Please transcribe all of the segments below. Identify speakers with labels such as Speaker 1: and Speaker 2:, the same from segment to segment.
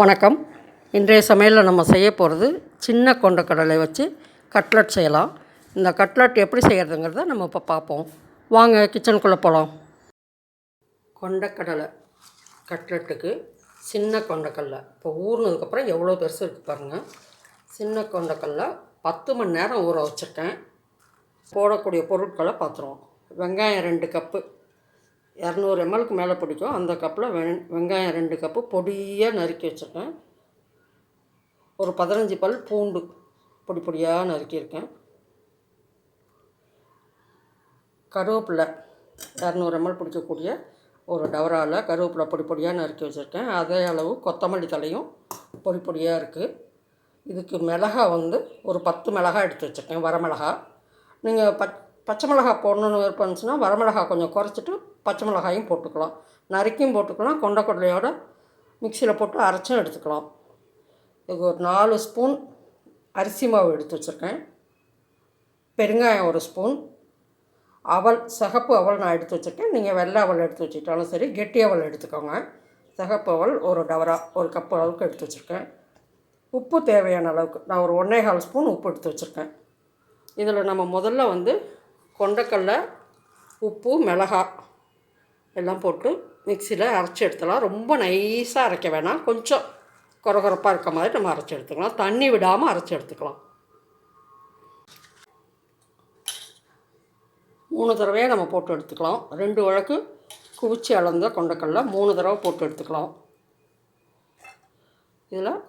Speaker 1: வணக்கம். இன்றைய சமையலில் நம்ம செய்ய போகிறது சின்ன கொண்டக்கடலை வச்சு கட்லட் செய்யலாம். இந்த கட்லட் எப்படி செய்கிறதுங்கிறத நம்ம இப்போ பார்ப்போம். வாங்க கிச்சனுக்குள்ளே போகலாம். கொண்டக்கடலை கட்லட்டுக்கு சின்ன கொண்டக்கடலை இப்போ ஊறினதுக்கப்புறம் எவ்வளோ பெருசு இருக்குது பாருங்கள். சின்ன கொண்டக்கடலை 10 மணி நேரம் ஊற வச்சுருக்கேன். போடக்கூடிய பொருட்களை பார்த்துருவோம். வெங்காயம் 2 கப்பு, 200 ml மேலே பிடிக்கும். அந்த கப்பில் வெங்காயம் 2 கப்பு பொடியாக நறுக்கி வச்சுருக்கேன். ஒரு 15 பல் பூண்டு பொடி பொடியாக நறுக்கியிருக்கேன். கருவேப்பிலை 200 ml பிடிக்கக்கூடிய ஒரு டவராவில் கருவேப்பிலை பொடி பொடியாக நறுக்கி வச்சுருக்கேன். அதே அளவு கொத்தமல்லி தலையும் பொடி பொடியாக இருக்குது. இதுக்கு மிளகாய் ஒரு 10 மிளகாய் எடுத்து வச்சுருக்கேன். வரமிளகா. நீங்கள் பச்சை மிளகாய் போடணுன்னு விருப்பம் இருந்துச்சுன்னா வரமிளகாய் கொஞ்சம் குறைச்சிட்டு பச்சை மிளகாயும் போட்டுக்கலாம். நறுக்கியும் போட்டுக்கலாம். கொண்டக்கடலையோட மிக்சியில் போட்டு அரைச்சும் எடுத்துக்கலாம். இதுக்கு ஒரு 4 ஸ்பூன் அரிசி மாவு எடுத்து வச்சுருக்கேன். பெருங்காயம் 1 ஸ்பூன். அவல், சிகப்பு அவல் நான் எடுத்து வச்சுருக்கேன். நீங்கள் வெள்ளை அவல் எடுத்து வச்சுக்கிட்டாலும் சரி, கெட்டி அவல் எடுத்துக்கோங்க. சிகப்பு அவல் ஒரு டவரா 1 கப் அளவுக்கு எடுத்து வச்சுருக்கேன். உப்பு தேவையான அளவுக்கு நான் ஒரு 1.25 ஸ்பூன் உப்பு எடுத்து வச்சுருக்கேன். இதில் நம்ம முதல்ல கொண்டக்கடலை, உப்பு, மிளகாய் எல்லாம் போட்டு மிக்சியில் அரைச்சி எடுத்துக்கலாம். ரொம்ப நைஸாக அரைக்க வேணாம், கொஞ்சம் கொரகொரப்பாக இருக்க மாதிரி நம்ம அரைச்சி எடுத்துக்கலாம். தண்ணி விடாமல் அரைச்சி எடுத்துக்கலாம். 3 தடவையாக நம்ம போட்டு எடுத்துக்கலாம். 2 வழக்கு குவிச்சி அளந்த கொண்டக்கடலை 3 தடவை போட்டு எடுத்துக்கலாம். இதில்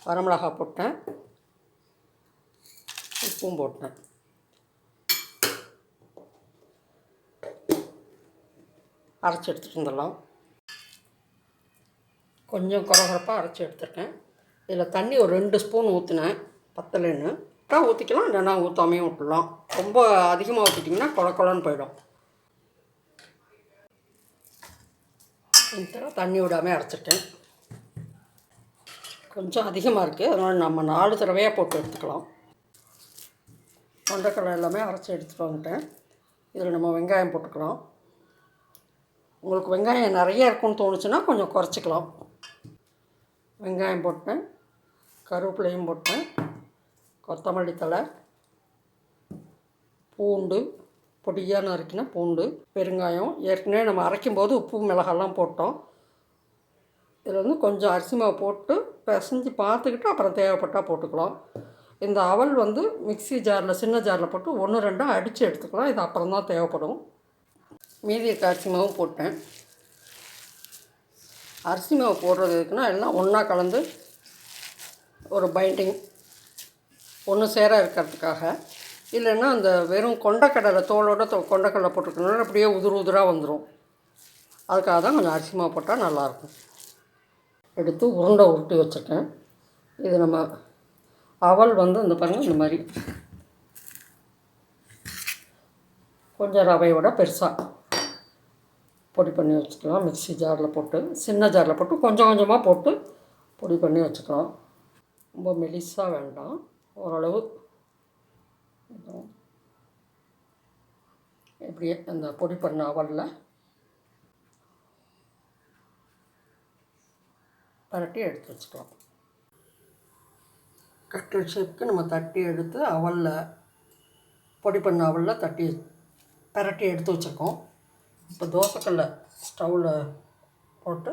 Speaker 1: வரமிளகாய் போட்டேன், உப்பும் போட்டேன். அரைச்சி எடுத்துகிட்டு வந்துடலாம். கொஞ்சம் கொரகொரப்பாக அரைச்சி எடுத்துருக்கேன். இதில் தண்ணி ஒரு 2 ஸ்பூன் ஊற்றினேன். பத்தலைன்னு ஊற்றிக்கலாம், இல்லைன்னா ஊற்றாமையும் விட்டுடலாம். ரொம்ப அதிகமாக ஊற்றிட்டிங்கன்னா கொழன்னு போயிடும். இந்த தண்ணி விடாமல் அரைச்சிருக்கேன். கொஞ்சம் அதிகமாக இருக்குது, அதனால் நம்ம 4 தடவையாக போட்டு எடுத்துக்கலாம். கொண்டக்கடலை எல்லாமே அரைச்சி எடுத்துகிட்டு வந்துட்டேன். இதில் நம்ம வெங்காயம் போட்டுக்கலாம். உங்களுக்கு வெங்காயம் நிறைய இருக்குன்னு தோணுச்சுன்னா கொஞ்சம் குறைச்சிக்கலாம். வெங்காயம் போட்டேன், கருவேப்பிலையும் போட்டேன், கொத்தமல்லி தழை, பூண்டு பொடியாக நறுக்கின பூண்டு, பெருங்காயம். ஏற்கனவே நம்ம அரைக்கும்போது உப்பு மிளகாலாம் போட்டோம். இதில் கொஞ்சம் அரிசி மாவு போட்டு பிசைஞ்சு பார்த்துக்கிட்டு அப்புறம் தேவைப்பட்டால் போட்டுக்கலாம். இந்த அவல் மிக்சி ஜாரில், சின்ன ஜாரில் போட்டு 1-2 அடித்து எடுத்துக்கலாம். இது அப்புறம் தான் தேவைப்படும். மீதி இருக்க அரிசி மாவும் போட்டேன். அரிசி மாவு போடுறது எதுக்குன்னா எல்லாம் ஒன்றா கலந்து ஒரு பைண்டிங் ஒன்று சேர இருக்கிறதுக்காக. இல்லைன்னா அந்த வெறும் கொண்டக்கடலை தோலோட கொண்டக்கடலை போட்டுருக்கனால அப்படியே உதிராக வந்துடும். அதுக்காக தான் கொஞ்சம் அரிசி மாவு போட்டால் நல்லாயிருக்கும். எடுத்து உருண்டை உருட்டி வச்சுருக்கேன். இது நம்ம அவல் இந்த பாருங்கள், இந்த மாதிரி கொஞ்சம் ரவையோட பெருசாக பொடி பண்ணி வச்சுக்கலாம். மிக்சி ஜாரில் போட்டு, சின்ன ஜாரில் போட்டு கொஞ்சம் கொஞ்சமாக போட்டு பொடி பண்ணி வச்சுக்கலாம். ரொம்ப மெலிசாக வேண்டாம், ஓரளவு இப்படியே அந்த பொடி பண்ண அவலில் பரட்டி எடுத்து வச்சுக்கலாம். கட்லட் ஷேப்புக்கு நம்ம தட்டி எடுத்து அவலில், பொடி பண்ண அவலில் பரட்டி எடுத்து வச்சுருக்கோம். இப்போ தோசைக்கல்லை ஸ்டவ்வில் போட்டு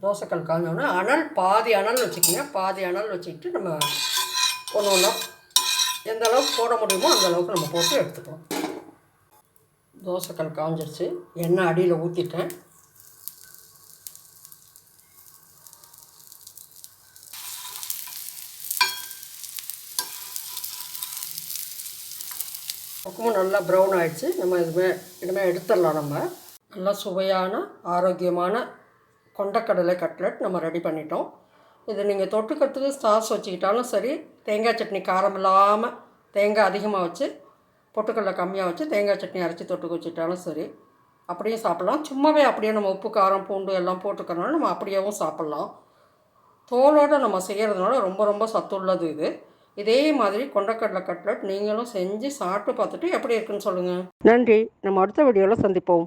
Speaker 1: தோசைக்கல் காஞ்சோடனே பாதி அனல் வச்சுக்கோங்க. பாதி அனல் வச்சுக்கிட்டு நம்ம ஒன்று ஒன்றா எந்த அளவுக்கு போட முடியுமோ அந்த அளவுக்கு நம்ம போட்டு எடுத்துக்கலாம். தோசைக்கல் காஞ்சிருச்சு. எண்ணெய் அடியில் ஊற்றிட்டேன். பக்கமும் நல்லா ப்ரௌன் ஆகிடுச்சு. நம்ம இனிமேல் எடுத்துடலாம். நம்ம நல்லா சுவையான ஆரோக்கியமான கொண்டக்கடலை கட்லட் நம்ம ரெடி பண்ணிட்டோம். இது நீங்கள் தொட்டுக்கிறதுக்கு சாஸ் வச்சுக்கிட்டாலும் சரி, தேங்காய் சட்னி காரம் இல்லாமல் தேங்காய் அதிகமாக வச்சு, பொட்டுக்கடலை கம்மியாக வச்சு தேங்காய் சட்னி அரைச்சி தொட்டுக்க வச்சுக்கிட்டாலும் சரி, அப்படியும் சாப்பிட்லாம். சும்மாவே அப்படியே நம்ம உப்பு, காரம், பூண்டு எல்லாம் போட்டுக்கிறனால நம்ம அப்படியேவும் சாப்பிட்லாம். தோலோடு நம்ம செய்கிறதுனால ரொம்ப ரொம்ப சத்துள்ளது இது. இதே மாதிரி கொண்டக்கடலை கட்லட் நீங்களும் செஞ்சு சாப்பிட்டு பார்த்துட்டு எப்படி இருக்குன்னு சொல்லுங்கள். நன்றி. நம்ம அடுத்த வீடியோவில் சந்திப்போம்.